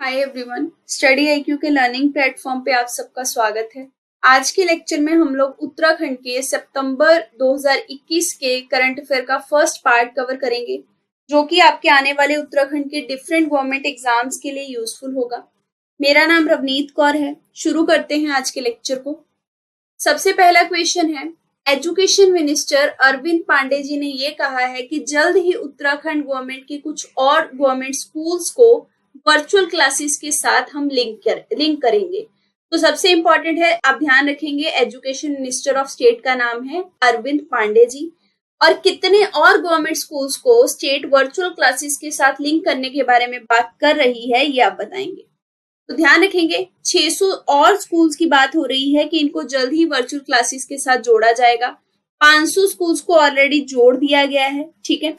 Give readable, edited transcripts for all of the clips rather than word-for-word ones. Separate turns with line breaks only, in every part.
Hi everyone, study IQ के learning platform पे आप सबका स्वागत है। आज के लेक्चर में हम लोग उत्तराखंड के सितंबर 2021 के करंट अफेयर का फर्स्ट पार्ट कवर करेंगे, जो कि आपके आने वाले उत्तराखंड के डिफरेंट गवर्नमेंट एग्जाम्स के लिए यूजफुल होगा। मेरा नाम रवनीत कौर है। शुरू करते हैं आज के लेक्चर को। सबसे पहला क्वेश्चन है, एजुकेशन मिनिस्टर अरविंद पांडे जी ने ये कहा है कि जल्द ही उत्तराखंड गवर्नमेंट के कुछ और गवर्नमेंट स्कूल्स को वर्चुअल क्लासेस के साथ हम लिंक करेंगे। तो सबसे इंपॉर्टेंट है, आप ध्यान रखेंगे, एजुकेशन मिनिस्टर ऑफ स्टेट का नाम है अरविंद पांडे जी। और कितने और गवर्नमेंट स्कूल्स को स्टेट वर्चुअल क्लासेस के साथ लिंक करने के बारे में बात कर रही है, ये आप बताएंगे। तो ध्यान रखेंगे, 600 और स्कूल्स की बात हो रही है कि इनको जल्द ही वर्चुअल क्लासेस के साथ जोड़ा जाएगा। 500 स्कूल्स को ऑलरेडी जोड़ दिया गया है। ठीक है,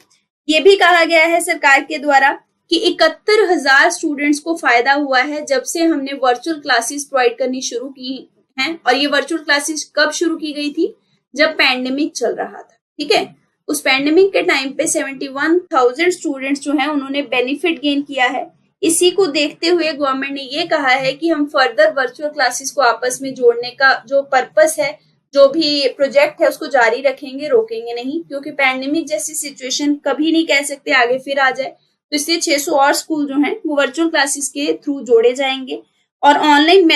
ये भी कहा गया है सरकार के द्वारा कि 71,000 स्टूडेंट्स को फायदा हुआ है जब से हमने वर्चुअल क्लासेस प्रोवाइड करनी शुरू की हैं। और ये वर्चुअल क्लासेस कब शुरू की गई थी? जब पैंडेमिक चल रहा था। ठीक है, उस पैंडेमिक के टाइम पे 71,000 स्टूडेंट्स जो हैं उन्होंने बेनिफिट गेन किया है। इसी को देखते हुए गवर्नमेंट ने ये कहा है कि हम फर्दर वर्चुअल क्लासेस को आपस में जोड़ने का जो पर्पस है, जो भी प्रोजेक्ट है, उसको जारी रखेंगे, रोकेंगे नहीं, क्योंकि पैंडेमिक जैसी सिचुएशन कभी नहीं कह सकते आगे फिर आ जाए। तो इसलिए 600 और स्कूल जो हैं वो वर्चुअल क्लासेस के थ्रू जोड़े जाएंगे। और ऑनलाइन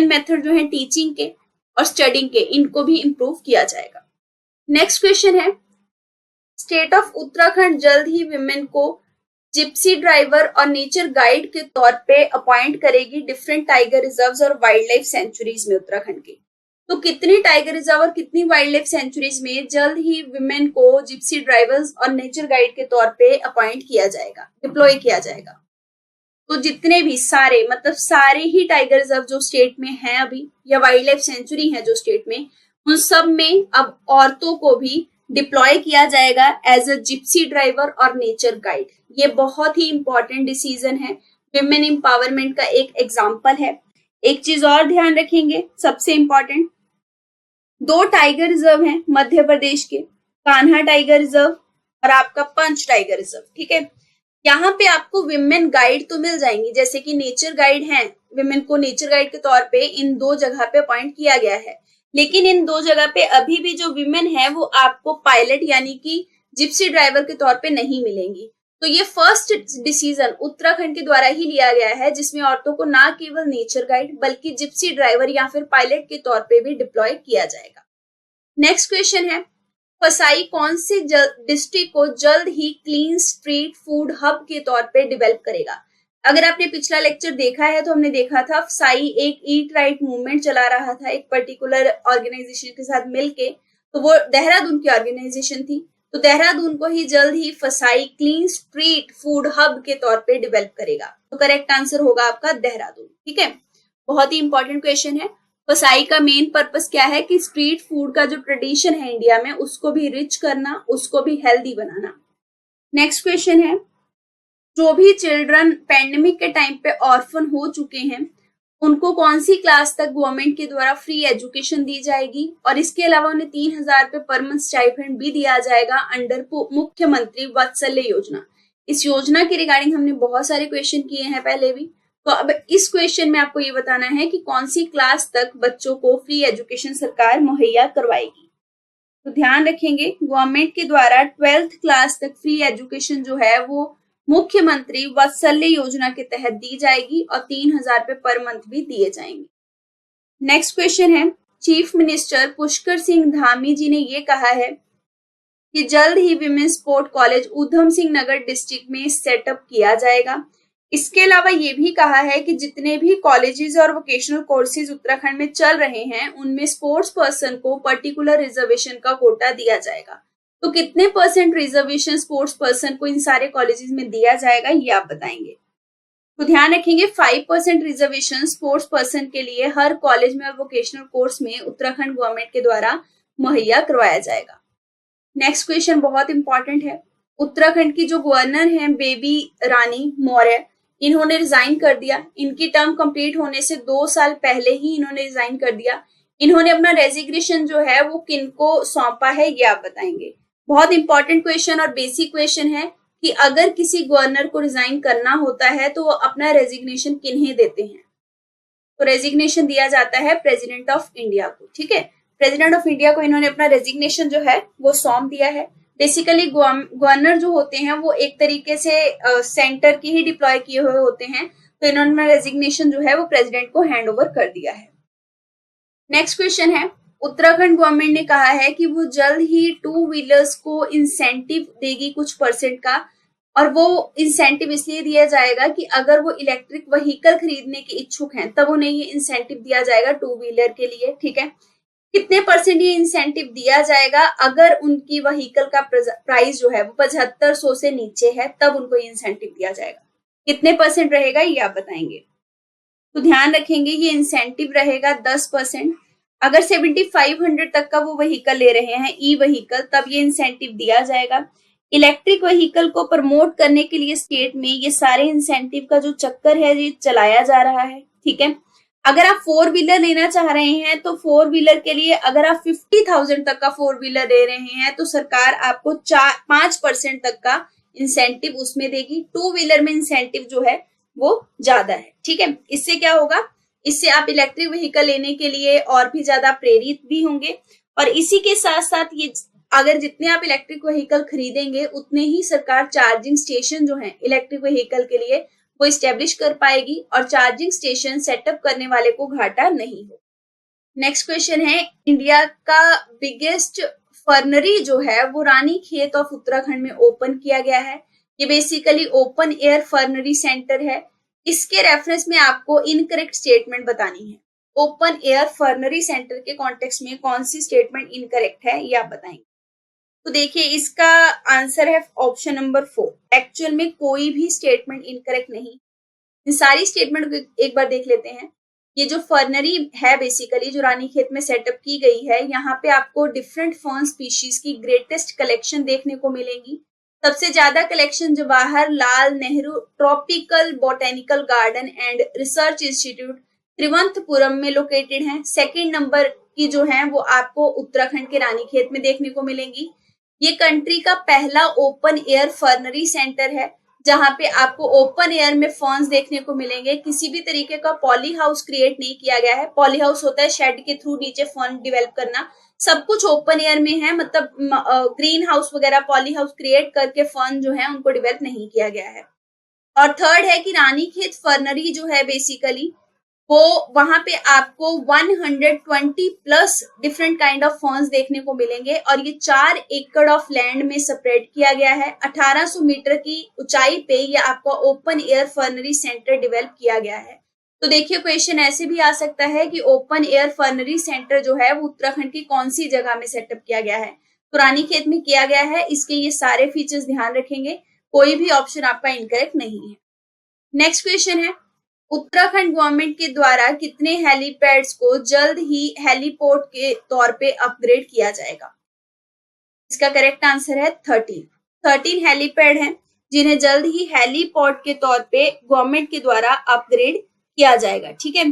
मेथड जो है टीचिंग के और स्टडिंग के, इनको भी इम्प्रूव किया जाएगा। नेक्स्ट क्वेश्चन है, स्टेट ऑफ उत्तराखंड जल्द ही विमेन को जिप्सी ड्राइवर और नेचर गाइड के तौर पे अपॉइंट करेगी डिफरेंट टाइगर रिजर्व्स और वाइल्ड लाइफ सेंचुरीज में उत्तराखंड के। तो कितनी टाइगर रिजर्व और कितनी वाइल्ड लाइफ सेंचुरीज में जल्द ही विमेन को जिप्सी ड्राइवर्स और नेचर गाइड के तौर पे अपॉइंट किया जाएगा, डिप्लॉय किया जाएगा? तो जितने भी सारे ही टाइगर रिजर्व जो स्टेट में हैं अभी, या वाइल्ड लाइफ सेंचुरी है जो स्टेट में, उन सब में अब औरतों को भी डिप्लॉय किया जाएगा एज अ जिप्सी ड्राइवर और नेचर गाइड। ये बहुत ही इंपॉर्टेंट डिसीजन है, विमेन एम्पावरमेंट का एक एग्जाम्पल है। एक चीज और ध्यान रखेंगे, सबसे इंपॉर्टेंट, 2 टाइगर रिजर्व हैं मध्य प्रदेश के, कान्हा टाइगर रिजर्व और आपका पंच टाइगर रिजर्व। ठीक है, यहाँ पे आपको विमेन गाइड तो मिल जाएंगी, जैसे कि नेचर गाइड हैं, विमेन को नेचर गाइड के तौर पे इन 2 जगह पे अपॉइंट किया गया है। लेकिन इन 2 जगह पे अभी भी जो विमेन है वो आपको पायलट यानी कि जिप्सी ड्राइवर के तौर पे नहीं मिलेंगी। तो ये फर्स्ट डिसीजन उत्तराखंड के द्वारा ही लिया गया है, जिसमें औरतों को ना केवल नेचर गाइड बल्कि जिप्सी ड्राइवर या फिर पायलट के तौर पे भी डिप्लॉय किया जाएगा। नेक्स्ट क्वेश्चन है, फसाई कौन से डिस्ट्रिक्ट को जल्द ही क्लीन स्ट्रीट फूड हब के तौर पे डेवलप करेगा? अगर आपने पिछला लेक्चर देखा है तो हमने देखा था फसाई एक ईट राइट मूवमेंट चला रहा था एक पर्टिकुलर ऑर्गेनाइजेशन के साथ मिलके। तो वो देहरादून की ऑर्गेनाइजेशन थी। तो देहरादून को ही जल्द ही फसाई क्लीन स्ट्रीट फूड हब के तौर पे डेवलप करेगा। तो करेक्ट आंसर होगा आपका देहरादून। ठीक है, बहुत ही इंपॉर्टेंट क्वेश्चन है। फसाई का मेन पर्पस क्या है कि स्ट्रीट फूड का जो ट्रेडिशन है इंडिया में, उसको भी रिच करना, उसको भी हेल्दी बनाना। नेक्स्ट क्वेश्चन है, जो भी चिल्ड्रन पैंडेमिक के टाइम पे ऑर्फन हो चुके हैं उनको कौन सी क्लास तक गवर्नमेंट के द्वारा फ्री एजुकेशन दी जाएगी? और इसके अलावा उन्हें 3,000 रुपए पर मंथ स्टाइपेंड भी दिया जाएगा अंडर मुख्यमंत्री वात्सल्य योजना। इस योजना के रिगार्डिंग हमने बहुत सारे क्वेश्चन किए हैं पहले भी। तो अब इस क्वेश्चन में आपको ये बताना है कि कौन सी क्लास तक बच्चों को फ्री एजुकेशन सरकार मुहैया करवाएगी। तो ध्यान रखेंगे, गवर्नमेंट के द्वारा 12th क्लास तक फ्री एजुकेशन जो है वो मुख्यमंत्री वात्सल्य योजना के तहत दी जाएगी और 3,000 रुपए पर मंथ भी दिए जाएंगे। नेक्स्ट क्वेश्चन है, चीफ मिनिस्टर पुष्कर सिंह धामी जी ने ये कहा है कि जल्द ही women sport college Udham Singh Nagar district में सेटअप किया जाएगा। इसके अलावा ये भी कहा है कि जितने भी कॉलेजेस और वोकेशनल कोर्सेज उत्तराखंड में चल रहे हैं उनमें स्पोर्ट्स पर्सन को पर्टिकुलर रिजर्वेशन का कोटा दिया जाएगा। तो कितने % रिजर्वेशन स्पोर्ट्स पर्सन को इन सारे कॉलेजेस में दिया जाएगा, ये आप बताएंगे। तो ध्यान रखेंगे, 5% रिजर्वेशन स्पोर्ट्स पर्सन के लिए हर कॉलेज में और वोकेशनल कोर्स में उत्तराखंड गवर्नमेंट के द्वारा मुहैया करवाया जाएगा। नेक्स्ट क्वेश्चन बहुत इंपॉर्टेंट है। उत्तराखंड की जो गवर्नर हैं बेबी रानी मौर्य, इन्होंने रिजाइन कर दिया। इनकी टर्म कंप्लीट होने से 2 साल पहले ही इन्होंने रिजाइन कर दिया। इन्होंने अपना रेजिग्नेशन जो है वो किनको सौंपा है, ये आप बताएंगे। बहुत इंपॉर्टेंट क्वेश्चन और बेसिक क्वेश्चन है। कि अगर किसी गवर्नर को रिजाइन करना होता है तो वो अपना रेजिग्नेशन किन्हें देते हैं? तो रेजिग्नेशन दिया जाता है प्रेसिडेंट ऑफ इंडिया को। ठीक है, प्रेसिडेंट ऑफ इंडिया को इन्होंने अपना रेजिग्नेशन जो है वो सौंप दिया है। बेसिकली गवर्नर जो होते हैं वो एक तरीके से सेंटर की ही डिप्लॉय किए हुए होते हैं, तो इन्होंने रेजिग्नेशन जो है वो प्रेसिडेंट को हैंड ओवर कर दिया है। नेक्स्ट क्वेश्चन है, उत्तराखंड गवर्नमेंट ने कहा है कि वो जल्द ही 2 व्हीलर्स को इंसेंटिव देगी कुछ परसेंट का, और वो इंसेंटिव इसलिए दिया जाएगा कि अगर वो इलेक्ट्रिक व्हीकल खरीदने के इच्छुक हैं तब उन्हें ये इंसेंटिव दिया जाएगा 2 व्हीलर के लिए। ठीक है, कितने परसेंट ये इंसेंटिव दिया जाएगा? अगर उनकी व्हीकल का प्राइस जो है वो 7500 से नीचे है तब उनको ये इंसेंटिव दिया जाएगा। कितने परसेंट रहेगा ये आप बताएंगे। तो ध्यान रखेंगे ये इंसेंटिव रहेगा 10%। अगर 7500 तक का वो व्हीकल ले रहे हैं ई व्हीकल, तब ये इंसेंटिव दिया जाएगा। इलेक्ट्रिक व्हीकल को प्रमोट करने के लिए स्टेट में ये सारे इंसेंटिव का जो चक्कर है ये चलाया जा रहा है। ठीक है, अगर आप 4 व्हीलर लेना चाह रहे हैं तो 4 व्हीलर के लिए अगर आप 50,000 तक का 4 व्हीलर ले रहे हैं तो सरकार आपको 5% तक का इंसेंटिव उसमें देगी। 2 व्हीलर में इंसेंटिव जो है वो ज्यादा है। ठीक है, इससे क्या होगा, इससे आप इलेक्ट्रिक व्हीकल लेने के लिए और भी ज्यादा प्रेरित भी होंगे, और इसी के साथ साथ ये अगर जितने आप इलेक्ट्रिक व्हीकल खरीदेंगे उतने ही सरकार चार्जिंग स्टेशन जो है इलेक्ट्रिक व्हीकल के लिए वो स्टेब्लिश कर पाएगी, और चार्जिंग स्टेशन सेटअप करने वाले को घाटा नहीं हो। नेक्स्ट क्वेश्चन है, इंडिया का बिगेस्ट फर्नरी जो है वो रानीखेत ऑफ उत्तराखंड में ओपन किया गया है। ये बेसिकली ओपन एयर फर्नरी सेंटर है। इसके रेफरेंस में आपको इनकरेक्ट स्टेटमेंट बतानी है। ओपन एयर फर्नरी सेंटर के कॉन्टेक्स्ट में कौन सी स्टेटमेंट इनकरेक्ट है ये आप बताएंगे। तो देखिए इसका आंसर है ऑप्शन नंबर 4। एक्चुअल में कोई भी स्टेटमेंट इनकरेक्ट नहीं, इन सारी स्टेटमेंट को एक बार देख लेते हैं। ये जो फर्नरी है बेसिकली जो रानीखेत में सेटअप की गई है, यहाँ पे आपको डिफरेंट फर्न स्पीशीज की ग्रेटेस्ट कलेक्शन देखने को मिलेंगी। सबसे ज्यादा collection Jawaharlal Nehru tropical botanical garden and research institute Thiruvananthapuram में लोकेटेड है। सेकेंड नंबर की जो है वो आपको उत्तराखंड के रानीखेत में देखने को मिलेंगी। ये कंट्री का पहला ओपन एयर फर्नरी सेंटर है जहां पे आपको ओपन एयर में फर्न्स देखने को मिलेंगे। किसी भी तरीके का पॉली हाउस क्रिएट नहीं किया गया है। पॉली हाउस होता है शेड के थ्रू नीचे फर्न डेवलप करना, सब कुछ ओपन एयर में है, मतलब ग्रीन हाउस वगैरह पॉली हाउस क्रिएट करके फर्न जो है उनको डेवलप नहीं किया गया है। और थर्ड है कि रानीखेत फर्नरी जो है बेसिकली वो वहां पे आपको 120 plus different kind of ferns देखने को मिलेंगे, और ये 4 एकड़ ऑफ लैंड में सेपरेट किया गया है। 1800 मीटर की ऊंचाई पे ये आपका ओपन एयर फर्नरी सेंटर डेवलप किया गया है। तो देखिए क्वेश्चन ऐसे भी आ सकता है कि ओपन एयर फर्नरी सेंटर जो है वो उत्तराखंड की कौन सी जगह में सेटअप किया गया है, तो रानीखेत में किया गया है। इसके ये सारे फीचर्स ध्यान रखेंगे, कोई भी ऑप्शन आपका इनकरेक्ट नहीं है। नेक्स्ट क्वेश्चन है, उत्तराखंड गवर्नमेंट के द्वारा कितने हेलीपैड्स को जल्द ही हेलीपोर्ट के तौर पे अपग्रेड किया जाएगा? इसका करेक्ट आंसर है 13 हेलीपैड हैं जिन्हें जल्द ही हेलीपोर्ट के तौर पे गवर्नमेंट के द्वारा अपग्रेड किया जाएगा। ठीक है,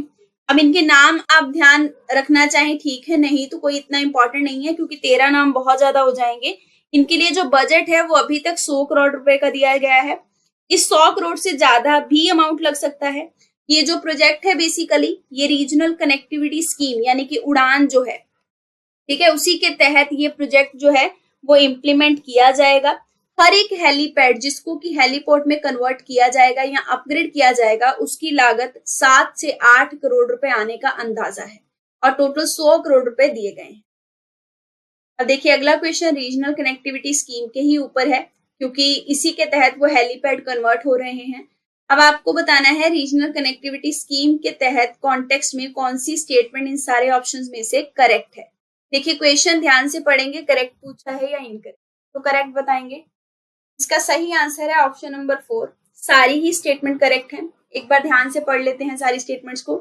अब इनके नाम आप ध्यान रखना चाहें ठीक है, नहीं तो कोई इतना इंपॉर्टेंट नहीं है क्योंकि 13 नाम बहुत ज्यादा हो जाएंगे। इनके लिए जो बजट है वो अभी तक 100 करोड़ रुपए का दिया गया है। इस 100 करोड़ से ज्यादा भी अमाउंट लग सकता है। ये जो प्रोजेक्ट है बेसिकली ये रीजनल कनेक्टिविटी स्कीम यानी कि उड़ान जो है, ठीक है, उसी के तहत ये प्रोजेक्ट जो है वो इम्प्लीमेंट किया जाएगा। हर एक हेलीपैड जिसको कि हेलीपोर्ट में कन्वर्ट किया जाएगा या अपग्रेड किया जाएगा उसकी लागत 7 से 8 करोड़ रुपए आने का अंदाजा है, और टोटल 100 करोड़ रुपए दिए गए हैं। अब देखिए अगला क्वेश्चन रीजनल कनेक्टिविटी स्कीम के ही ऊपर है क्योंकि इसी के तहत वो हेलीपैड कन्वर्ट हो रहे हैं। अब आपको बताना है रीजनल कनेक्टिविटी स्कीम के तहत कॉन्टेक्स्ट में कौन सी स्टेटमेंट इन सारे ऑप्शंस में से करेक्ट है। देखिए क्वेश्चन ध्यान से पढ़ेंगे, करेक्ट पूछा है या इनकरेक्ट, तो करेक्ट बताएंगे। इसका सही आंसर है ऑप्शन नंबर 4। सारी ही स्टेटमेंट करेक्ट है। एक बार ध्यान से पढ़ लेते हैं सारी स्टेटमेंट्स को।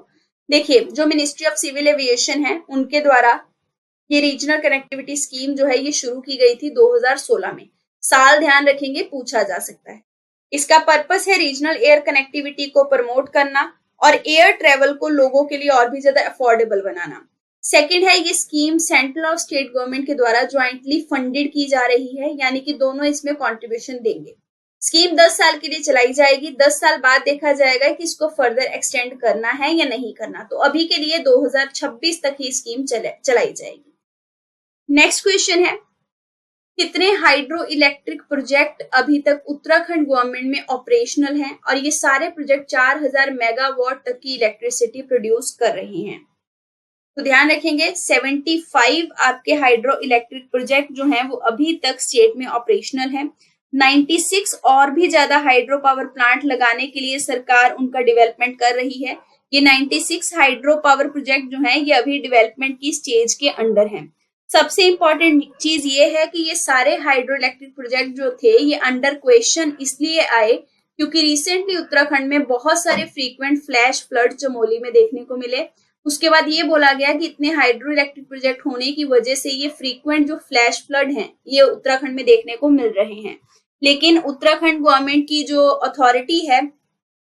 देखिए जो मिनिस्ट्री ऑफ सिविल एविएशन है उनके द्वारा ये रीजनल कनेक्टिविटी स्कीम जो है ये शुरू की गई थी 2016 में। साल ध्यान रखेंगे, पूछा जा सकता है। इसका पर्पस है रीजनल एयर कनेक्टिविटी को प्रमोट करना और एयर ट्रेवल को लोगों के लिए और भी ज्यादा अफोर्डेबल बनाना। सेकंड है ये स्कीम सेंट्रल और स्टेट गवर्नमेंट के द्वारा ज्वाइंटली फंडेड की जा रही है, यानी कि दोनों इसमें कंट्रीब्यूशन देंगे। स्कीम 10 साल के लिए चलाई जाएगी, 10 साल बाद देखा जाएगा कि इसको फर्दर एक्सटेंड करना है या नहीं करना। तो अभी के लिए 2026 तक ही स्कीम चलाई जाएगी। नेक्स्ट क्वेश्चन है, कितने हाइड्रो इलेक्ट्रिक प्रोजेक्ट अभी तक उत्तराखंड गवर्नमेंट में ऑपरेशनल हैं और ये सारे प्रोजेक्ट 4000 मेगावाट तक की इलेक्ट्रिसिटी प्रोड्यूस कर रहे हैं। तो ध्यान रखेंगे 75 आपके हाइड्रो इलेक्ट्रिक प्रोजेक्ट जो हैं वो अभी तक स्टेट में ऑपरेशनल हैं। 96 और भी ज्यादा हाइड्रो पावर प्लांट लगाने के लिए सरकार उनका डेवलपमेंट कर रही है। ये 96 हाइड्रो पावर प्रोजेक्ट जो हैं ये अभी डेवलपमेंट की स्टेज के अंडर हैं। सबसे इंपॉर्टेंट चीज ये है कि ये सारे हाइड्रो इलेक्ट्रिक प्रोजेक्ट जो थे ये अंडर क्वेश्चन इसलिए आए क्योंकि रिसेंटली उत्तराखंड में बहुत सारे फ्रीक्वेंट फ्लैश फ्लड चमोली में देखने को मिले। उसके बाद ये बोला गया कि इतने हाइड्रो इलेक्ट्रिक प्रोजेक्ट होने की वजह से ये फ्रीक्वेंट जो फ्लैश फ्लड हैं ये उत्तराखंड में देखने को मिल रहे हैं। लेकिन उत्तराखंड गवर्नमेंट की जो अथॉरिटी है,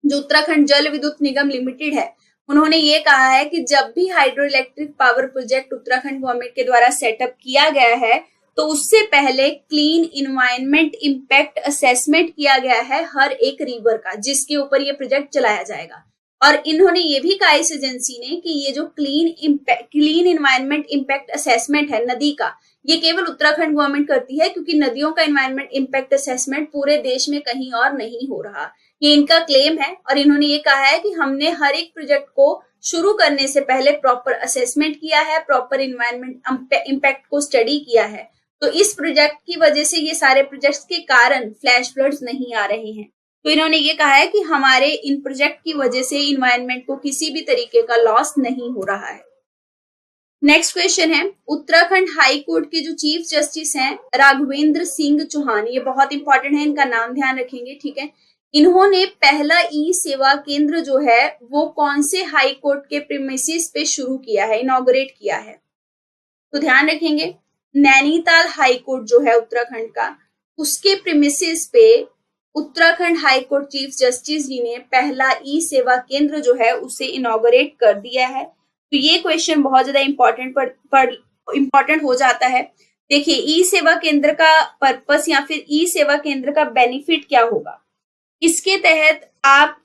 जो उत्तराखंड जल विद्युत निगम लिमिटेड है, उन्होंने ये कहा है कि जब भी hydro electric power project Uttarakhand government के द्वारा सेटअप किया गया है तो उससे पहले क्लीन इन्वायरमेंट इम्पैक्ट असेसमेंट किया गया है हर एक रिवर का, जिसके ऊपर ये प्रोजेक्ट चलाया जाएगा। और इन्होंने ये भी कहा इस एजेंसी ने कि ये जो क्लीन इन्वायरमेंट इम्पैक्ट असेसमेंट है नदी का, ये केवल उत्तराखंड गवर्नमेंट करती है क्योंकि नदियों का इन्वायरमेंट इम्पैक्ट असेसमेंट पूरे देश में कहीं और नहीं हो रहा। ये इनका क्लेम है और इन्होंने ये कहा है कि हमने हर एक प्रोजेक्ट को शुरू करने से पहले प्रॉपर असेसमेंट किया है, प्रॉपर इन्वायरमेंट इम्पैक्ट को स्टडी किया है। तो इस प्रोजेक्ट की वजह से ये सारे प्रोजेक्ट्स के कारण फ्लैश फ्लड्स नहीं आ रहे हैं। तो इन्होंने ये कहा है कि हमारे इन प्रोजेक्ट की वजह से इन्वायरमेंट को किसी भी तरीके का लॉस नहीं हो रहा है। नेक्स्ट क्वेश्चन है, उत्तराखंड हाई कोर्ट के जो चीफ जस्टिस हैं राघवेंद्र सिंह चौहान, ये बहुत इंपॉर्टेंट है, इनका नाम ध्यान रखेंगे, ठीक है। इन्होंने पहला ई सेवा केंद्र जो है वो कौन से हाई कोर्ट के प्रीमिसेस पे शुरू किया है, इनॉग्रेट किया है? तो ध्यान रखेंगे नैनीताल हाई कोर्ट जो है उत्तराखंड का, उसके प्रीमिसेस पे Uttarakhand high court chief justice ji ने पहला ई सेवा केंद्र जो है उसे इनॉग्रेट कर दिया है। तो ये क्वेश्चन बहुत ज्यादा इंपॉर्टेंट हो जाता है। देखिए ई सेवा केंद्र का पर्पस या फिर ई सेवा केंद्र का बेनिफिट क्या होगा। इसके तहत आप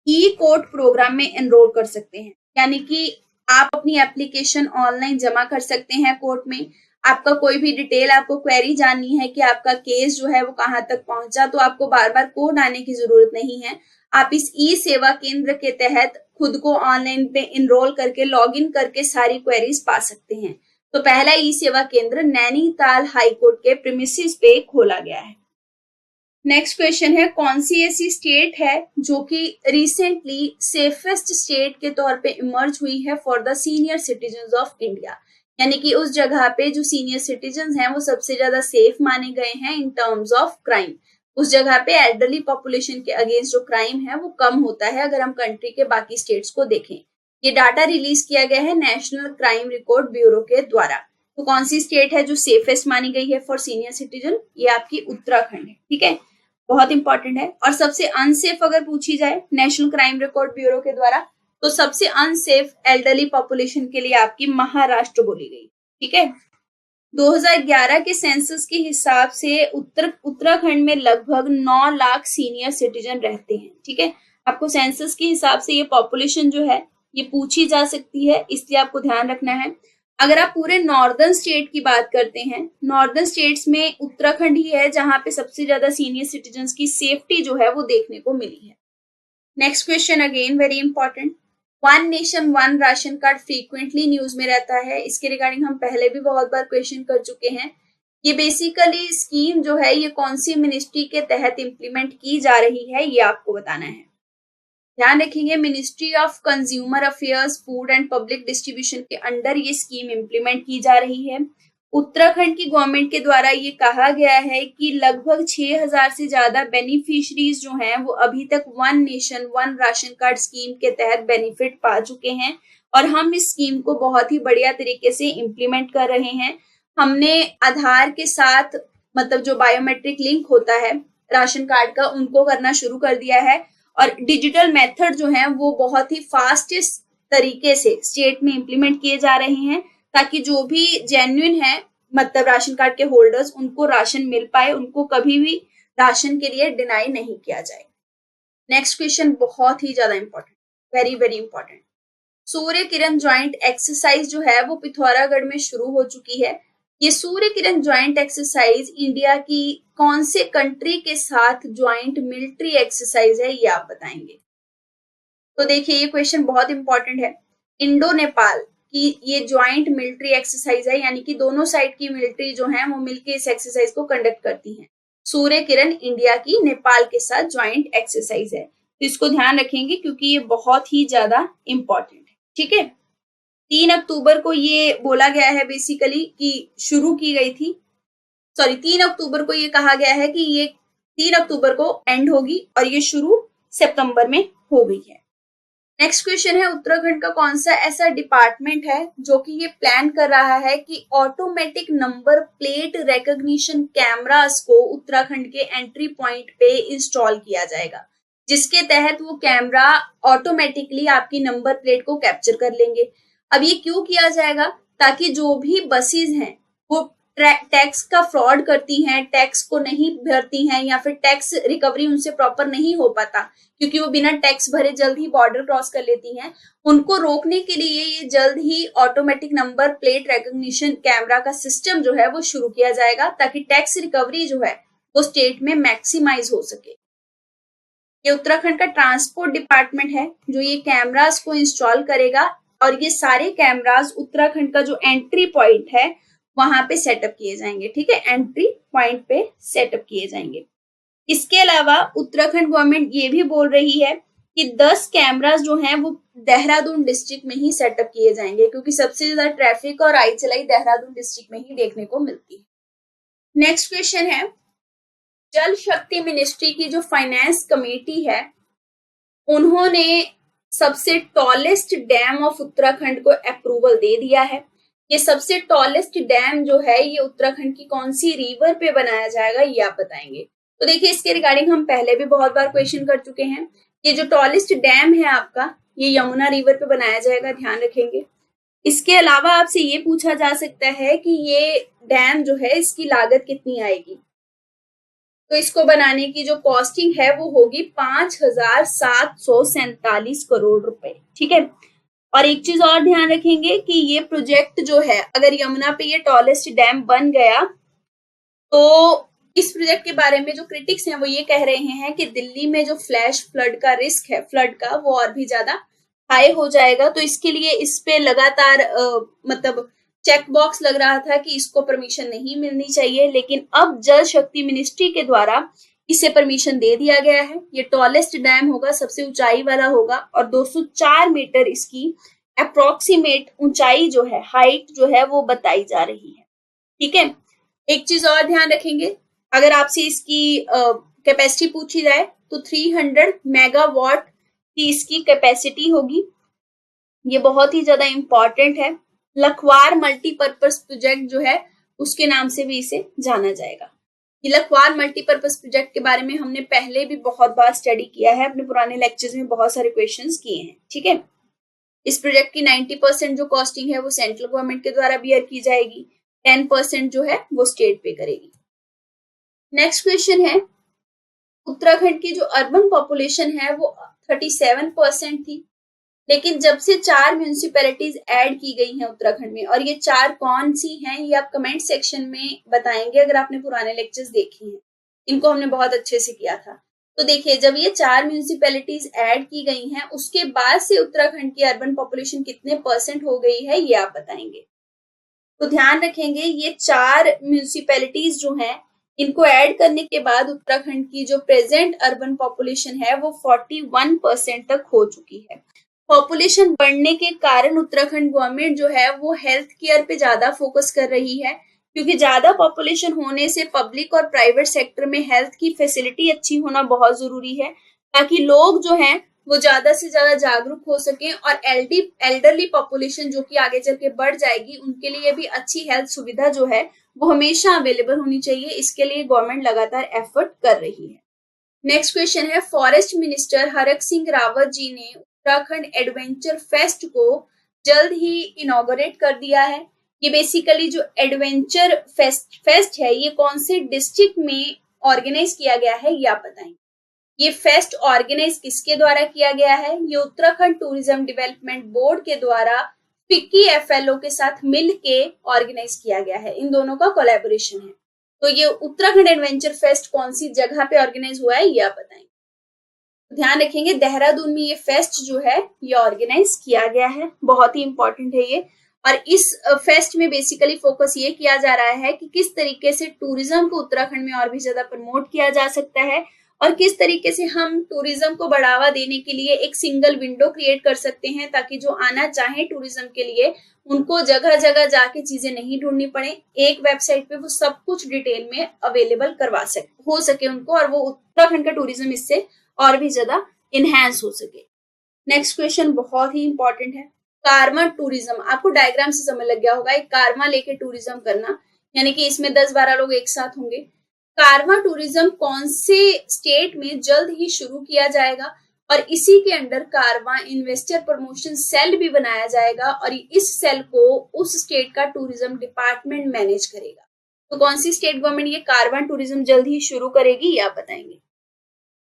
ई कोर्ट प्रोग्राम में एनरोल कर सकते हैं, यानी कि आप अपनी एप्लीकेशन ऑनलाइन जमा कर सकते हैं कोर्ट में। आपका कोई भी डिटेल आपको क्वेरी जाननी है कि आपका केस जो है वो कहाँ तक पहुंचा, तो आपको बार बार कोड आने की जरूरत नहीं है। आप इस ई सेवा केंद्र के तहत खुद को ऑनलाइन पे एनरोल करके लॉग इन करके सारी क्वेरीज पा सकते हैं। तो पहला ई सेवा केंद्र नैनीताल हाई कोर्ट के प्रीमिसेस पे खोला गया है। नेक्स्ट क्वेश्चन है, कौन सी ऐसी स्टेट है जो कि रिसेंटली सेफेस्ट स्टेट के तौर पे इमर्ज हुई है for the senior citizens of India, यानी कि उस जगह पे जो सीनियर सिटीजन्स हैं वो सबसे ज्यादा सेफ माने गए हैं इन टर्म्स ऑफ क्राइम। उस जगह पे एल्डरली पॉपुलेशन के अगेंस्ट जो क्राइम है वो कम होता है अगर हम कंट्री के बाकी स्टेट्स को देखें। ये डाटा रिलीज किया गया है नेशनल क्राइम रिकॉर्ड ब्यूरो के द्वारा। तो कौन सी स्टेट है जो सेफेस्ट मानी गई है फॉर सीनियर सिटीजन? ये आपकी उत्तराखंड है, ठीक है, बहुत इंपॉर्टेंट है। और सबसे अनसेफ अगर पूछी जाए नेशनल क्राइम रिकॉर्ड ब्यूरो के द्वारा, तो सबसे अनसेफ एल्डरली पॉपुलेशन के लिए आपकी महाराष्ट्र बोली गई, ठीक है। 2011 के सेंसस के हिसाब से उत्तराखंड में लगभग 9 लाख सीनियर सिटीजन रहते हैं, ठीक है। आपको सेंसस के हिसाब से ये पॉपुलेशन जो है ये पूछी जा सकती है, इसलिए आपको ध्यान रखना है। अगर आप पूरे नॉर्दर्न स्टेट की बात करते हैं, नॉर्दर्न स्टेट्स में उत्तराखंड ही है जहां पे सबसे ज्यादा सीनियर सिटीजन्स की सेफ्टी जो है वो देखने को मिली है। Next question again very important, one nation one ration card frequently news में रहता है। इसके रिगार्डिंग हम पहले भी बहुत बार क्वेश्चन कर चुके हैं। ये बेसिकली स्कीम जो है ये कौन सी मिनिस्ट्री के तहत इंप्लीमेंट की जा रही है ये आपको बताना है। ध्यान रखेंगे ministry of consumer affairs food and public distribution के अंडर ये स्कीम इंप्लीमेंट की जा रही है। उत्तराखंड की गवर्नमेंट के द्वारा ये कहा गया है कि लगभग 6000 से ज्यादा बेनिफिशरीज जो हैं वो अभी तक one nation one ration card scheme के तहत बेनिफिट पा चुके हैं और हम इस स्कीम को बहुत ही बढ़िया तरीके से इंप्लीमेंट कर रहे हैं। हमने आधार के साथ मतलब जो बायोमेट्रिक लिंक होता है राशन कार्ड का उनको करना शुरू कर दिया है और डिजिटल मेथड जो है वो बहुत ही फास्टेस्ट तरीके से स्टेट में इंप्लीमेंट किए जा रहे हैं ताकि जो भी जेन्युइन है मतलब राशन कार्ड के होल्डर्स उनको राशन मिल पाए, उनको कभी भी राशन के लिए डिनाई नहीं किया जाएगा। नेक्स्ट क्वेश्चन बहुत ही ज्यादा important, very very important. Surya Kiran joint exercise जो है वो पिथौरागढ़ में शुरू हो चुकी है। ये Surya Kiran joint exercise India की कौन से कंट्री के साथ ज्वाइंट मिलिट्री एक्सरसाइज है, ये आप बताएंगे। तो देखिए ये क्वेश्चन बहुत इंपॉर्टेंट है। इंडो नेपाल की ये ज्वाइंट मिलिट्री एक्सरसाइज है, यानी कि दोनों साइड की मिलिट्री जो है वो मिलकर इस एक्सरसाइज को कंडक्ट करती हैं। सूर्य किरण इंडिया की नेपाल के साथ ज्वाइंट एक्सरसाइज है, तो इसको ध्यान रखेंगे क्योंकि ये बहुत ही ज्यादा इंपॉर्टेंट है। ठीक है, 3 अक्टूबर को ये बोला गया है बेसिकली कि शुरू की गई थी, 3 अक्टूबर को ये कहा गया है कि ये 3 अक्टूबर को एंड होगी और ये शुरू सितंबर में हो गई है। नेक्स्ट क्वेश्चन है, उत्तराखंड का कौन सा ऐसा डिपार्टमेंट है जो कि ये प्लान कर रहा है कि automatic number plate recognition cameras को उत्तराखंड के एंट्री पॉइंट पे इंस्टॉल किया जाएगा, जिसके तहत वो कैमरा ऑटोमेटिकली आपकी नंबर प्लेट को कैप्चर कर लेंगे। अब ये क्यों किया जाएगा, ताकि जो भी बसेस हैं वो टैक्स का फ्रॉड करती हैं, टैक्स को नहीं भरती हैं या फिर टैक्स रिकवरी उनसे प्रॉपर नहीं हो पाता क्योंकि वो बिना टैक्स भरे जल्द ही बॉर्डर क्रॉस कर लेती हैं, उनको रोकने के लिए ये जल्द ही automatic number plate recognition camera का सिस्टम जो है वो शुरू किया जाएगा, ताकि टैक्स रिकवरी जो है वो स्टेट में मैक्सिमाइज हो सके। ये उत्तराखंड का ट्रांसपोर्ट डिपार्टमेंट है जो ये कैमरास को इंस्टॉल करेगा और ये सारे कैमरास उत्तराखंड का जो एंट्री पॉइंट है वहां पे सेटअप किए जाएंगे। ठीक है, एंट्री पॉइंट पे सेटअप किए जाएंगे। इसके अलावा उत्तराखंड गवर्नमेंट ये भी बोल रही है कि 10 कैमरास जो हैं वो देहरादून डिस्ट्रिक्ट में ही सेटअप किए जाएंगे, क्योंकि सबसे ज्यादा ट्रैफिक और आई चलाई देहरादून डिस्ट्रिक्ट में ही देखने को मिलती है। नेक्स्ट क्वेश्चन है, जल शक्ति मिनिस्ट्री की जो फाइनेंस कमेटी है उन्होंने सबसे टॉलेस्ट डैम ऑफ उत्तराखंड को अप्रूवल दे दिया है। ये सबसे टॉलेस्ट डैम जो है ये उत्तराखंड की कौन सी रिवर पे बनाया जाएगा, ये आप बताएंगे। तो देखिए इसके रिगार्डिंग हम पहले भी बहुत बार क्वेश्चन कर चुके हैं। ये जो टॉलेस्ट डैम है आपका ये यमुना रिवर पे बनाया जाएगा, ध्यान रखेंगे। इसके अलावा आपसे ये पूछा जा सकता है कि ये डैम जो है इसकी लागत कितनी आएगी, तो इसको बनाने की जो कॉस्टिंग है वो होगी 5,747 करोड़ रुपए। ठीक है, और एक चीज और ध्यान रखेंगे कि ये प्रोजेक्ट जो है अगर यमुना पे ये टॉलेस्ट डैम बन गया तो इस प्रोजेक्ट के बारे में जो क्रिटिक्स हैं वो ये कह रहे हैं कि दिल्ली में जो फ्लैश फ्लड का रिस्क है, फ्लड का, वो और भी ज्यादा हाई हो जाएगा। तो इसके लिए इस पे लगातार मतलब चेक बॉक्स लग रहा था कि इसको परमिशन नहीं मिलनी चाहिए, लेकिन अब जल शक्ति मिनिस्ट्री के द्वारा इसे परमिशन दे दिया गया है। ये टॉलेस्ट डैम होगा, सबसे ऊंचाई वाला होगा और 204 मीटर इसकी अप्रोक्सीमेट ऊंचाई जो है, हाइट जो है वो बताई जा रही है। ठीक है, एक चीज और ध्यान रखेंगे, अगर आपसे इसकी कैपेसिटी पूछी जाए तो 300 मेगावाट की इसकी कैपेसिटी होगी। ये बहुत ही ज्यादा इंपॉर्टेंट है। लखवार मल्टीपर्पज प्रोजेक्ट जो है उसके नाम से भी इसे जाना जाएगा। ये लखवार मल्टीपर्पज प्रोजेक्ट के बारे में हमने पहले भी बहुत बार स्टडी किया है, अपने पुराने लेक्चर्स में बहुत सारे क्वेश्चंस किए हैं। ठीक है, इस प्रोजेक्ट की 90% जो कॉस्टिंग है वो सेंट्रल गवर्नमेंट के द्वारा बियर की जाएगी, 10% जो है वो स्टेट पे करेगी। नेक्स्ट क्वेश्चन है, उत्तराखंड की जो अर्बन पॉपुलेशन है वो 37% थी, लेकिन जब से 4 म्यूनिसिपैलिटीज ऐड की गई हैं उत्तराखंड में, और ये 4 कौन सी हैं ये आप कमेंट सेक्शन में बताएंगे अगर आपने पुराने लेक्चर्स देखे हैं, इनको हमने बहुत अच्छे से किया था। तो देखिए जब ये 4 म्यूनिसिपैलिटीज ऐड की गई हैं उसके बाद से उत्तराखंड की अर्बन पॉपुलेशन कितने % हो गई है ये आप बताएंगे। तो ध्यान रखेंगे ये 4 म्यूनिसिपैलिटीज जो हैं इनको ऐड करने के बाद उत्तराखंड की जो प्रेजेंट अर्बन पॉपुलेशन है वो 41% तक हो चुकी है। पॉपुलेशन बढ़ने के कारण उत्तराखंड गवर्नमेंट जो है वो हेल्थ केयर पे ज्यादा फोकस कर रही है, क्योंकि ज्यादा पॉपुलेशन होने से पब्लिक और प्राइवेट सेक्टर में हेल्थ की फैसिलिटी अच्छी होना बहुत जरूरी है, ताकि लोग जो हैं वो ज्यादा से ज्यादा जागरूक हो सकें और एल्डरली पॉपुलेशन जो कि आगे चल के बढ़ जाएगी उनके लिए भी अच्छी हेल्थ सुविधा जो है वो हमेशा अवेलेबल होनी चाहिए। इसके लिए गवर्नमेंट लगातार एफर्ट कर रही है। नेक्स्ट क्वेश्चन है, फॉरेस्ट मिनिस्टर हरक सिंह रावत जी ने उत्तराखंड एडवेंचर फेस्ट को जल्द ही इनॉग्रेट कर दिया है। ये बेसिकली जो एडवेंचर फेस्ट है ये कौन से डिस्ट्रिक्ट में ऑर्गेनाइज किया गया है ये आप बताएंगे। ये फेस्ट ऑर्गेनाइज किसके द्वारा किया गया है? ये उत्तराखंड टूरिज्म डेवलपमेंट बोर्ड के द्वारा फिक्की एफएलओ के साथ मिल के ऑर्गेनाइज किया गया है। इन दोनों का कोलैबोरेशन है। तो ये उत्तराखंड एडवेंचर फेस्ट कौन सी जगह पे ऑर्गेनाइज हुआ है ये आप बताएंगे। ध्यान रखेंगे देहरादून में ये फेस्ट जो है ये ऑर्गेनाइज किया गया है, बहुत ही इंपॉर्टेंट है ये। और इस फेस्ट में बेसिकली फोकस ये किया जा रहा है कि किस तरीके से टूरिज्म को उत्तराखंड में और भी ज्यादा प्रमोट किया जा सकता है और किस तरीके से हम टूरिज्म को बढ़ावा देने के लिए एक सिंगल विंडो क्रिएट कर सकते हैं, ताकि जो आना चाहे टूरिज्म के लिए उनको जगह जगह जाके चीजें नहीं ढूंढनी पड़े, एक वेबसाइट पे वो सब कुछ डिटेल में अवेलेबल करवा हो सके उनको, और वो उत्तराखंड का टूरिज्म इससे और भी ज्यादा इनहेंस हो सके। नेक्स्ट क्वेश्चन बहुत ही इंपॉर्टेंट है, कारमा टूरिज्म। आपको डायग्राम से समझ लग गया होगा, एक कारमा लेके टूरिज्म करना, यानी कि इसमें 10-12 लोग एक साथ होंगे। कारमा टूरिज्म कौन से स्टेट में जल्द ही शुरू किया जाएगा और इसी के अंडर कारवा इन्वेस्टर प्रमोशन सेल भी बनाया जाएगा और इस सेल को उस स्टेट का टूरिज्म डिपार्टमेंट मैनेज करेगा। तो कौन सी स्टेट गवर्नमेंट ये कारवा टूरिज्म जल्द ही शुरू करेगी ये आप बताएंगे।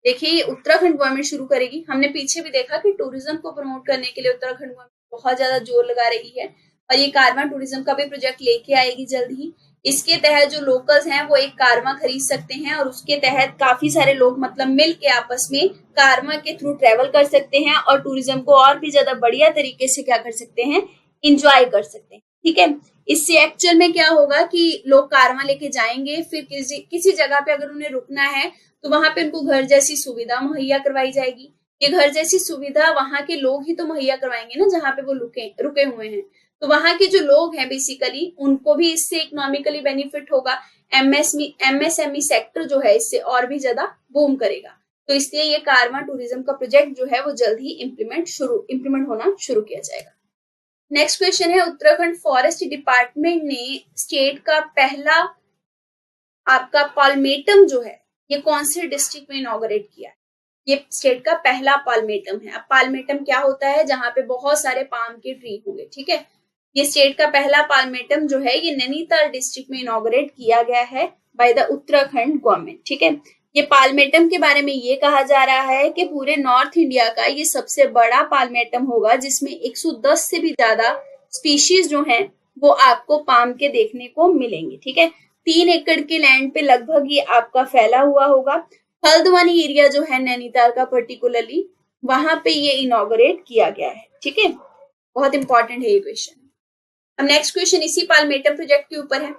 देखिए ये उत्तराखंड गवर्नमेंट शुरू करेगी। हमने पीछे भी देखा कि टूरिज्म को प्रमोट करने के लिए उत्तराखंड गवर्नमेंट बहुत ज्यादा जोर लगा रही है और ये कारवा टूरिज्म का भी प्रोजेक्ट लेके आएगी जल्द ही। इसके तहत जो लोकल्स हैं वो एक कारवा खरीद सकते हैं और उसके तहत काफी सारे लोग मतलब मिल के आपस में कारवा के थ्रू ट्रेवल कर सकते हैं और टूरिज्म को और भी ज्यादा बढ़िया तरीके से क्या कर सकते हैं, इंजॉय कर सकते हैं। ठीक है, इससे एक्चुअल में क्या होगा कि लोग कारवा लेके जाएंगे, फिर किसी जगह पे अगर उन्हें रुकना है तो वहां पे उनको घर जैसी सुविधा मुहैया करवाई जाएगी। ये घर जैसी सुविधा वहां के लोग ही तो मुहैया करवाएंगे ना जहाँ पे वो रुके हुए हैं। तो वहां के जो लोग हैं बेसिकली उनको भी इससे इकोनॉमिकली बेनिफिट होगा। एमएसएमई सेक्टर जो है इससे और भी ज्यादा बूम करेगा। तो इसलिए ये कारवा टूरिज्म का प्रोजेक्ट जो है वो जल्द ही इम्प्लीमेंट होना शुरू किया जाएगा। नेक्स्ट क्वेश्चन है, उत्तराखंड फॉरेस्ट डिपार्टमेंट ने स्टेट का पहला आपका पाल्मेटम जो है ये कौन से डिस्ट्रिक्ट में इनॉग्रेट किया? ये स्टेट का पहला पाल्मेटम है। अब पाल्मेटम क्या होता है? जहां पे बहुत सारे पाम के ट्री होंगे। ठीक है, ये स्टेट का पहला पाल्मेटम जो है ये नैनीताल डिस्ट्रिक्ट में इनॉग्रेट किया गया है बाय द उत्तराखंड गवर्नमेंट। ठीक है, ये पाल्मेटम के बारे में ये कहा जा रहा है कि पूरे नॉर्थ इंडिया का ये सबसे बड़ा पाल्मेटम होगा जिसमें 110 से भी ज्यादा स्पीशीज जो हैं वो आपको पाम के देखने को मिलेंगे। ठीक है, 3 एकड़ के लैंड पे लगभग ये आपका फैला हुआ होगा। हल्द्वानी एरिया जो है नैनीताल का पर्टिकुलरली वहां पे ये इनॉग्रेट किया गया है। ठीक है, बहुत इंपॉर्टेंट है ये क्वेश्चन। अब नेक्स्ट क्वेश्चन इसी पाल्मेटम प्रोजेक्ट के ऊपर है।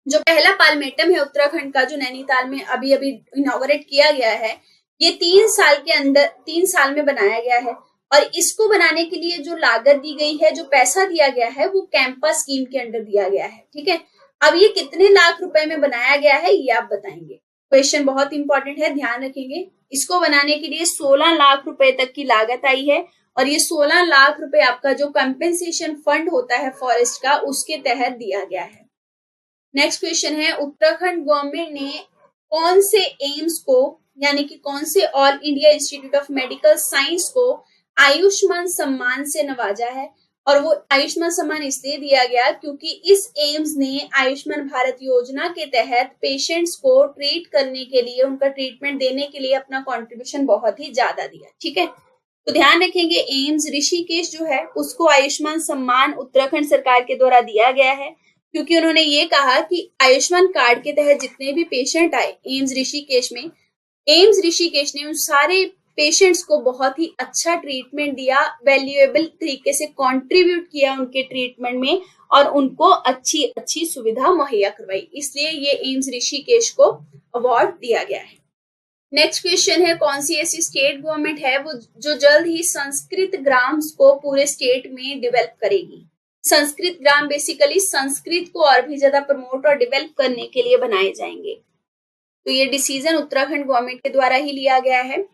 जो पहला पाल्मेटम है उत्तराखंड का जो नैनीताल में अभी अभी इनॉग्रेट किया गया है, ये 3 साल में बनाया गया है और इसको बनाने के लिए जो लागत दी गई है, जो पैसा दिया गया है वो कैंपा स्कीम के अंडर दिया गया है। ठीक है, अब ये कितने लाख रुपए में बनाया गया है ये आप बताएंगे। क्वेश्चन बहुत इंपॉर्टेंट है, ध्यान रखेंगे। इसको बनाने के लिए 16 लाख रुपए तक की लागत आई है और ये 16 लाख रुपए आपका जो कंपेंसेशन फंड होता है फॉरेस्ट का उसके तहत दिया गया है। नेक्स्ट क्वेश्चन है, उत्तराखंड गवर्नमेंट ने कौन से एम्स को यानी कि कौन से all India institute of medical science को आयुष्मान सम्मान से नवाजा है? और वो आयुष्मान सम्मान इसलिए दिया गया क्योंकि इस एम्स ने आयुष्मान भारत योजना के तहत पेशेंट्स को ट्रीट करने के लिए, उनका ट्रीटमेंट देने के लिए अपना कंट्रीब्यूशन बहुत ही ज्यादा दिया। ठीक है, तो ध्यान रखेंगे एम्स ऋषिकेश जो है उसको आयुष्मान सम्मान उत्तराखंड सरकार के द्वारा दिया गया है क्योंकि उन्होंने ये कहा कि आयुष्मान कार्ड के तहत जितने भी पेशेंट आए एम्स ऋषिकेश ने उन सारे पेशेंट्स को बहुत ही अच्छा ट्रीटमेंट दिया, वैल्यूएबल तरीके से कंट्रीब्यूट किया उनके ट्रीटमेंट में और उनको अच्छी सुविधा मुहैया करवाई। इसलिए ये एम्स ऋषिकेश को अवार्ड दिया गया है। नेक्स्ट क्वेश्चन है, कौन सी ऐसी स्टेट गवर्नमेंट है वो जो जल्द ही संस्कृत ग्राम्स को पूरे स्टेट में डेवलप करेगी? संस्कृत ग्राम बेसिकली संस्कृत को और भी ज्यादा प्रमोट और डेवलप करने के लिए बनाए जाएंगे। तो ये डिसीजन उत्तराखंड गवर्नमेंट के द्वारा ही लिया गया है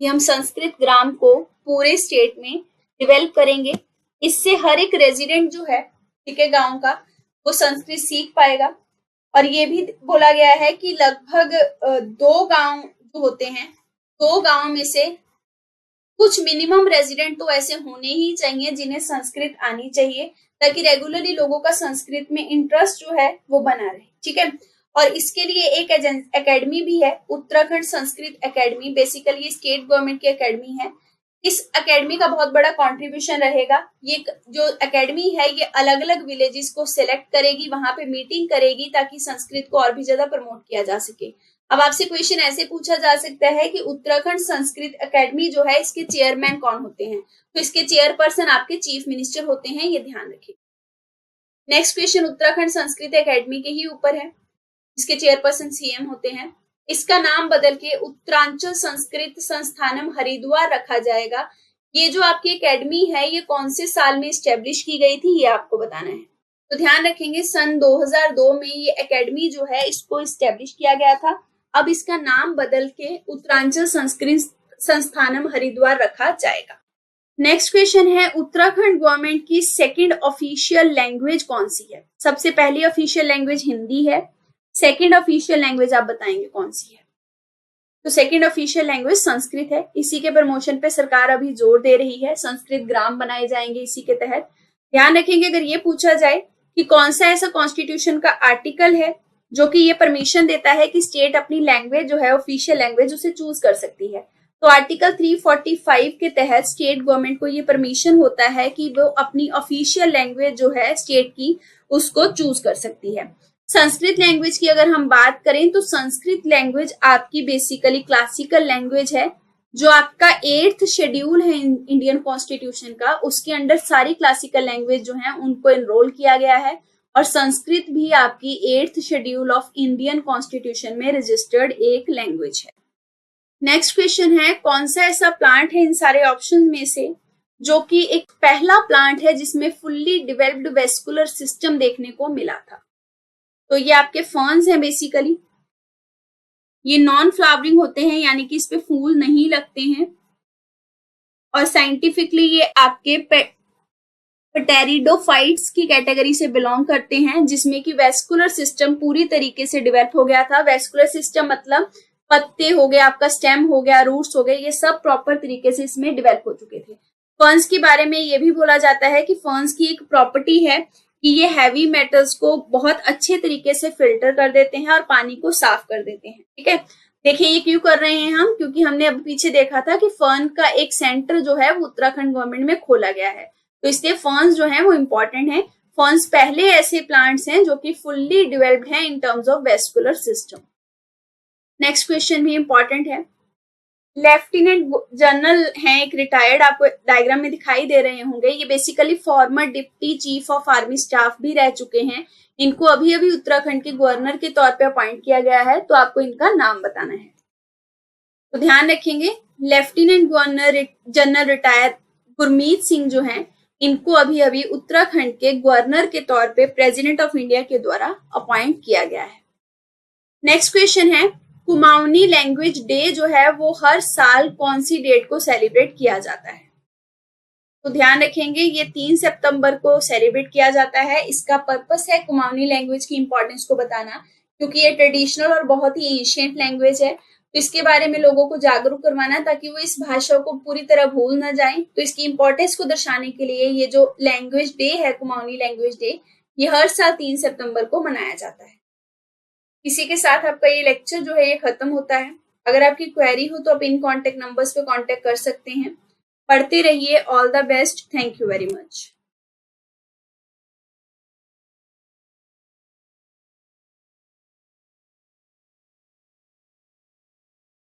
कि हम संस्कृत ग्राम को पूरे स्टेट में डेवलप करेंगे। इससे हर एक रेजिडेंट जो है ठीक है गांव का वो संस्कृत सीख पाएगा। और ये भी बोला गया है कि लगभग 2 गांव जो होते हैं, 2 गांव में से कुछ मिनिमम रेजिडेंट तो ऐसे होने ही चाहिए जिन्हें संस्कृत आनी चाहिए ताकि रेगुलरली लोगों का संस्कृत में इंटरेस्ट जो है वो बना रहे। ठीक है, और इसके लिए एक एकेडमी भी है, उत्तराखंड संस्कृत एकेडमी। बेसिकली ये स्टेट गवर्नमेंट की एकेडमी है। इस एकेडमी का बहुत बड़ा कंट्रीब्यूशन रहेगा। ये जो एकेडमी है ये अलग अलग विलेजेस को सिलेक्ट करेगी, वहां पे मीटिंग करेगी ताकि संस्कृत को और भी ज्यादा प्रमोट किया जा सके। अब आपसे क्वेश्चन ऐसे पूछा जा सकता है कि उत्तराखंड संस्कृत एकेडमी जो है इसके चेयरमैन कौन होते हैं? तो इसके चेयरपर्सन आपके चीफ मिनिस्टर होते हैं, ये ध्यान रखिए। Next question Uttarakhand Sanskrit academy के ही ऊपर है, जिसके चेयरपर्सन सीएम होते हैं। इसका नाम बदल के उत्तरांचल संस्कृत संस्थानम हरिद्वार रखा जाएगा। ये जो आपकी एकेडमी है ये कौन से साल में स्टेब्लिश की गई थी, ये आपको बताना है। तो ध्यान रखेंगे सन 2002 में ये एकेडमी जो है इसको स्टेब्लिश किया गया था। अब इसका नाम बदल के उत्तरांचल संस्कृत संस्थानम हरिद्वार रखा जाएगा। नेक्स्ट क्वेश्चन है उत्तराखंड गवर्नमेंट की सेकंड ऑफिशियल लैंग्वेज कौन सी है? सबसे पहली ऑफिशियल लैंग्वेज हिंदी है, सेकंड ऑफिशियल लैंग्वेज आप बताएंगे कौन सी है? तो सेकंड ऑफिशियल लैंग्वेज संस्कृत है। इसी के प्रमोशन पे सरकार अभी जोर दे रही है, संस्कृत ग्राम बनाए जाएंगे इसी के तहत। ध्यान रखेंगे अगर ये पूछा जाए कि कौन सा ऐसा कॉन्स्टिट्यूशन का आर्टिकल है जो कि ये परमिशन देता है कि स्टेट अपनी लैंग्वेज जो है ऑफिशियल लैंग्वेज उसे चूज कर सकती है, तो आर्टिकल 345 के तहत स्टेट गवर्नमेंट को ये परमिशन होता है कि वो अपनी ऑफिशियल लैंग्वेज जो है स्टेट की उसको चूज कर सकती है। संस्कृत लैंग्वेज की अगर हम बात करें तो संस्कृत लैंग्वेज आपकी बेसिकली क्लासिकल लैंग्वेज है, जो आपका 8th शेड्यूल है इंडियन कॉन्स्टिट्यूशन का, उसके अंडर सारी क्लासिकल लैंग्वेज जो है उनको एनरोल किया गया है और संस्कृत भी आपकी 8th schedule of Indian constitution में रजिस्टर्ड एक लैंग्वेज है। नेक्स्ट क्वेश्चन है कौन सा ऐसा प्लांट है इन सारे ऑप्शन में से जो कि एक पहला प्लांट है जिसमें फुल्ली डेवलप्ड वेस्कुलर सिस्टम देखने को मिला था? तो ये आपके फर्न्स हैं। बेसिकली ये नॉन फ्लावरिंग होते हैं, यानी कि इस पे फूल नहीं लगते हैं, और साइंटिफिकली ये आपके पटेरिडोफाइट्स की कैटेगरी से बिलोंग करते हैं, जिसमें कि वेस्कुलर सिस्टम पूरी तरीके से डेवलप हो गया था। वेस्कुलर सिस्टम मतलब पत्ते हो गए, आपका स्टेम हो गया, रूट्स हो गए, ये सब प्रॉपर तरीके से इसमें डेवलप हो चुके थे। फर्न्स के बारे में ये भी बोला जाता है कि फर्न्स की एक प्रॉपर्टी है कि ये हैवी मेटल्स को बहुत अच्छे तरीके से फिल्टर कर देते हैं और पानी को साफ कर देते हैं। ठीक है, देखिए ये क्यों कर रहे हैं हम, क्योंकि हमने अब पीछे देखा था कि फर्न का एक सेंटर जो है वो उत्तराखंड गवर्नमेंट में खोला गया है, तो इसलिए फर्न्स जो है वो इम्पोर्टेंट है। फर्न्स पहले ऐसे प्लांट्स हैं जो कि फुल्ली डेवलप्ड हैं in terms of vascular system. Next question भी इंपॉर्टेंट है। लेफ्टिनेंट जनरल हैं, एक रिटायर्ड, आपको डायग्राम में दिखाई दे रहे होंगे। ये basically farmer deputy chief of army staff भी रह चुके हैं। इनको अभी अभी उत्तराखंड के गवर्नर के तौर पे अपॉइंट किया गया है, तो आपको इनका नाम बताना है। तो ध्यान रखेंगे lieutenant governor general retire Gurmeet Singh जो हैं, इनको अभी अभी उत्तराखंड के गवर्नर के तौर पे प्रेसिडेंट ऑफ इंडिया के द्वारा अपॉइंट किया गया है। नेक्स्ट क्वेश्चन है कुमाऊनी लैंग्वेज डे जो है वो हर साल कौन सी डेट को सेलिब्रेट किया जाता है? तो ध्यान रखेंगे ये 3 सितंबर को सेलिब्रेट किया जाता है। इसका पर्पस है कुमाऊनी लैंग्वेज की इंपॉर्टेंस को बताना, क्योंकि ये ट्रेडिशनल और बहुत ही एंशिएंट लैंग्वेज है, तो इसके बारे में लोगों को जागरूक करवाना ताकि वो इस भाषा को पूरी तरह भूल ना जाएं। तो इसकी इंपॉर्टेंस को दर्शाने के लिए ये जो लैंग्वेज डे है कुमाऊनी लैंग्वेज डे, ये हर साल 3 सितंबर को मनाया जाता है। इसी के साथ आपका ये लेक्चर जो है ये खत्म होता है। अगर आपकी क्वेरी हो तो आप इन कॉन्टेक्ट नंबर्स पे कॉन्टेक्ट कर सकते हैं। पढ़ते रहिए। All the best. Thank you very much.